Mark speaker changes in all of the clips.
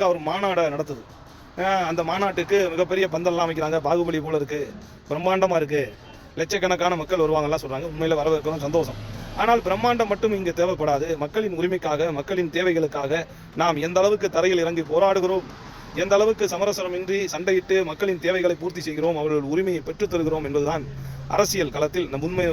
Speaker 1: அவர் மாநாடை நடத்துது. அந்த மாநாட்டுக்கு மிகப்பெரிய பந்தல்லாம் அமைக்கிறாங்க. பாகுபலி போல இருக்கு, பிரம்மாண்டமா இருக்கு, லட்சக்கணக்கான மக்கள் வருவாங்கலாம் சொல்றாங்க. உண்மையில வரவேற்கிறோம், சந்தோஷம். ஆனால் பிரம்மாண்டம் மட்டும் இங்கு தேவைப்படாது. மக்களின் உரிமைக்காக, மக்களின் தேவைகளுக்காக நாம் எந்த அளவுக்கு தரையில் இறங்கி போராடுகிறோம், எந்த அளவுக்கு சமரசமின்றி சண்டையிட்டு மக்களின் தேவைகளை பூர்த்தி செய்கிறோம், அவர்கள் உரிமையை பெற்றுத் தருகிறோம் என்பதுதான் அரசியல் களத்தில் உண்மை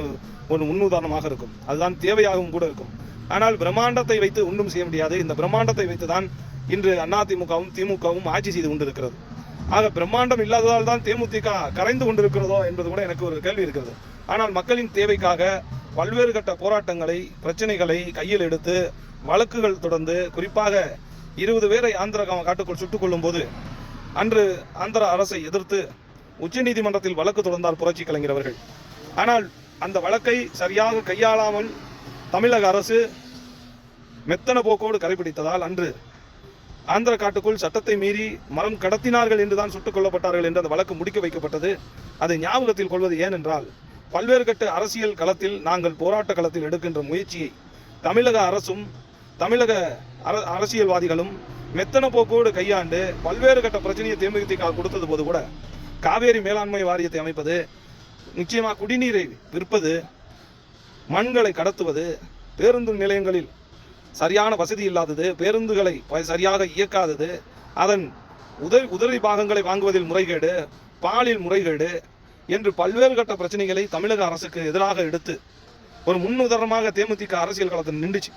Speaker 1: ஒரு முன்னுதாரணமாக இருக்கும். அதுதான் தேவையாகவும் கூட இருக்கும். ஆனால் பிரம்மாண்டத்தை வைத்து ஒன்றும் செய்ய முடியாது. இந்த பிரம்மாண்டத்தை வைத்துதான் இன்று அதிமுகவும் திமுகவும் ஆட்சி செய்து கொண்டிருக்கிறது. ஆக பிரம்மாண்டம் இல்லாததால் தான் தேமுதிக கரைந்து கொண்டிருக்கிறதோ என்பது கூட எனக்கு ஒரு கேள்வி இருக்கிறது. ஆனால் மக்களின் தேவைக்காக பல்வேறு கட்ட போராட்டங்களை, பிரச்சனைகளை கையில் எடுத்து வழக்குகள் தொடர்ந்து, குறிப்பாக 20 பேரை ஆந்திர காட்டுக்குள் சுட்டுக் கொள்ளும் போது அன்று ஆந்திர அரசை எதிர்த்து உச்சநீதிமன்றத்தில் வழக்கு தொடர்ந்தார் புரட்சி கலைஞர் அவர்கள். ஆனால் அந்த வழக்கை சரியாக கையாளாமல் தமிழக அரசு மெத்தன போக்கோடு கடைபிடித்ததால் அன்று ஆந்திர காட்டுக்குள் சட்டத்தை மீறி மரம் கடத்தினார்கள் என்றுதான் சுட்டுக் கொல்லப்பட்டார்கள் என்று அந்த வழக்கு முடிக்க வைக்கப்பட்டது. அதை ஞாபகத்தில் கொள்வது ஏனென்றால், பல்வேறு கட்ட அரசியல் களத்தில் நாங்கள் போராட்ட களத்தில் எடுக்கின்ற முயற்சியை தமிழக அரசும் தமிழக அரசியல்வாதிகளும் மெத்தன போக்கோடு கையாண்டு பல்வேறு கட்ட பிரச்சனையை தேமுதிக கொடுத்தது போது கூட காவேரி மேலாண்மை வாரியத்தை அமைப்பது, நிச்சயமாக குடிநீரை விற்பது, மண்களை கடத்துவது, பேருந்து நிலையங்களில் சரியான வசதி இல்லாதது, பேருந்துகளை சரியாக இயக்காதது, அதன் உதவி பாகங்களை வாங்குவதில் முறைகேடு, பாலில் முறைகேடு என்று பல்வேறு கட்ட பிரச்சனைகளை தமிழக அரசுக்கு எதிராக எடுத்து ஒரு முன்னுதாரணமாக தேமுதிக அரசியல் களத்தில் நின்றுச்சு.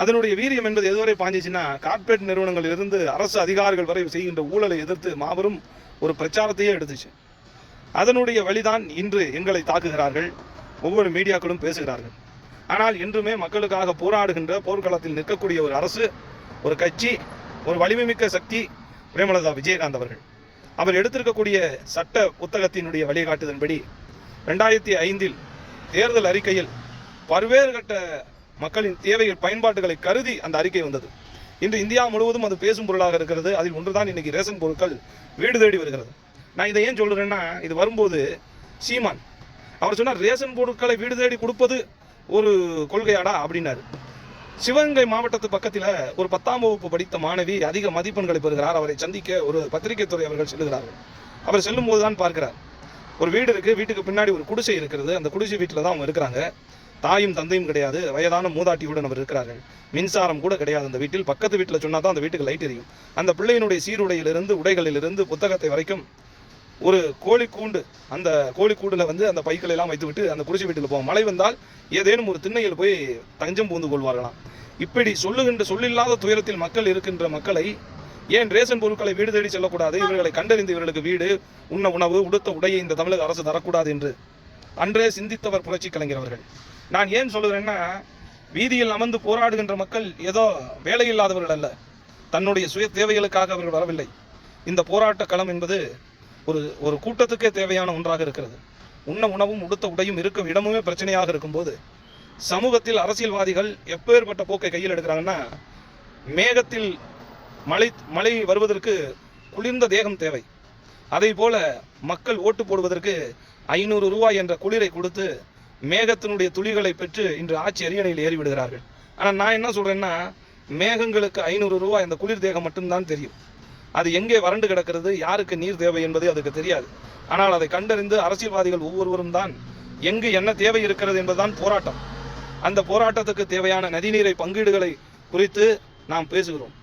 Speaker 1: அதனுடைய வீரியம் என்பது எதுவரை பாஞ்சிச்சுன்னா, கார்ப்பரேட் நிறுவனங்களில் இருந்து அரசு அதிகாரிகள் வரை செய்கின்ற ஊழலை எதிர்த்து மாபெரும் ஒரு பிரச்சாரத்தையே எடுத்துச்சு. அதனுடைய வழிதான் இன்று எங்களை தாக்குகிறார்கள், ஒவ்வொரு மீடியாக்களும் பேசுகிறார்கள். ஆனால் என்றுமே மக்களுக்காக போராடுகின்ற போர்க்களத்தில் நிற்கக்கூடிய ஒரு அரசு, ஒரு கட்சி, ஒரு வலிமைமிக்க சக்தி பிரேமலதா விஜயகாந்த் அவர்கள். அவர் எடுத்திருக்கக்கூடிய சட்ட புத்தகத்தினுடைய வழிகாட்டுதன்படி 2005 தேர்தல் அறிக்கையில் பல்வேறு கட்ட மக்களின் தேவைகள் பயன்பாடுகளை கருதி அந்த அறிக்கை வந்தது. இன்று இந்தியா முழுவதும் அது பேசும் பொருளாக இருக்கிறது. அதில் ஒன்றுதான் இன்னைக்கு ரேஷன் பொருட்கள் வீடு தேடி வருகிறது. நான் இதை ஏன் சொல்றேன்னா, இது வரும்போது சீமான் அவர் சொன்னார், ரேஷன் பொருட்களை வீடு தேடி கொடுப்பது ஒரு கொள்கையாடா அப்படின்னாரு. சிவகங்கை மாவட்டத்து பக்கத்தில் ஒரு 10ஆம் வகுப்பு படித்த மாணவி அதிக மதிப்பெண்களை பெறுகிறார். அவரை சந்திக்க ஒரு பத்திரிகை துறை அவர்கள் செல்லுகிறார்கள். அவர் செல்லும் போது தான் பார்க்கிறார், ஒரு வீடு இருக்கு, வீட்டுக்கு பின்னாடி ஒரு குடிசை இருக்கிறது. அந்த குடிசை வீட்டில் தான் அவங்க இருக்கிறாங்க. தாயும் தந்தையும் கிடையாது, வயதான மூதாட்டியுடன் அவர் இருக்கிறார்கள். மின்சாரம் கூட கிடையாது அந்த வீட்டில். பக்கத்து வீட்டில் சொன்னா தான் அந்த வீட்டுக்கு லைட் எரியும். அந்த பிள்ளையினுடைய சீருடையிலிருந்து, உடைகளிலிருந்து, புத்தகத்தை வரைக்கும் ஒரு கோழிக்கூண்டு, அந்த கோழிக்கூடுல அந்த பைக்களை எல்லாம் வைத்துவிட்டு அந்த குடிசை வீட்டில் போவோம். மழை வந்தால் ஏதேனும் ஒரு திண்ணையில் போய் தஞ்சம் பூந்து கொள்வார்களாம். இப்படி சொல்லில்லாத துயரத்தில் மக்கள் இருக்கின்ற மக்களை ஏன் ரேஷன் பொருட்களை வீடு தேடி செல்லக்கூடாது, இவர்களை கண்டறிந்து இவர்களுக்கு வீடு, உண்ண உணவு, உடுத்த உடையை இந்த தமிழக அரசு தரக்கூடாது என்று அன்றே சிந்தித்தவர் புரட்சி கலைஞர் அவர்கள். நான் ஏன் சொல்லுகிறேன்னா, வீதியில் அமர்ந்து போராடுகின்ற மக்கள் ஏதோ வேலை இல்லாதவர்கள் அல்ல, தன்னுடைய சுய தேவைகளுக்காக அவர்கள் வரவில்லை. இந்த போராட்ட களம் என்பது ஒரு கூட்டத்துக்கே தேவையான ஒன்றாக இருக்கிறது. உண்ண உணவும் உடுத்த உடையும் இருக்கும் இடமுமே பிரச்சனையாக இருக்கும்போது சமூகத்தில் அரசியல்வாதிகள் எப்பேற்பட்ட போக்கை கையில் எடுக்கிறாங்கன்னா, மேகத்தில் மழை வருவதற்கு குளிர்ந்த தேகம் தேவை, அதை போல மக்கள் ஓட்டு போடுவதற்கு 500 ரூபாய் என்ற குளிரை கொடுத்து மேகத்தினுடைய துளிகளை பெற்று இன்று ஆட்சி அரியணையில் ஏறிவிடுகிறார்கள். ஆனால் நான் என்ன சொல்றேன்னா, மேகங்களுக்கு 500 ரூபாய் அந்த குளிர் தேகம் மட்டும்தான் தெரியும். அது எங்கே வறண்டு கிடக்கிறது, யாருக்கு நீர் தேவை என்பது அதுக்கு தெரியாது. ஆனால் அதை கண்டறிந்து அரசியல்வாதிகள் ஒவ்வொருவரும் தான் எங்கு என்ன தேவை இருக்கிறது என்பதுதான் போராட்டம். அந்த போராட்டத்துக்கு தேவையான நதிநீரை பங்கீடுகளை குறித்து நாம் பேசுகிறோம்.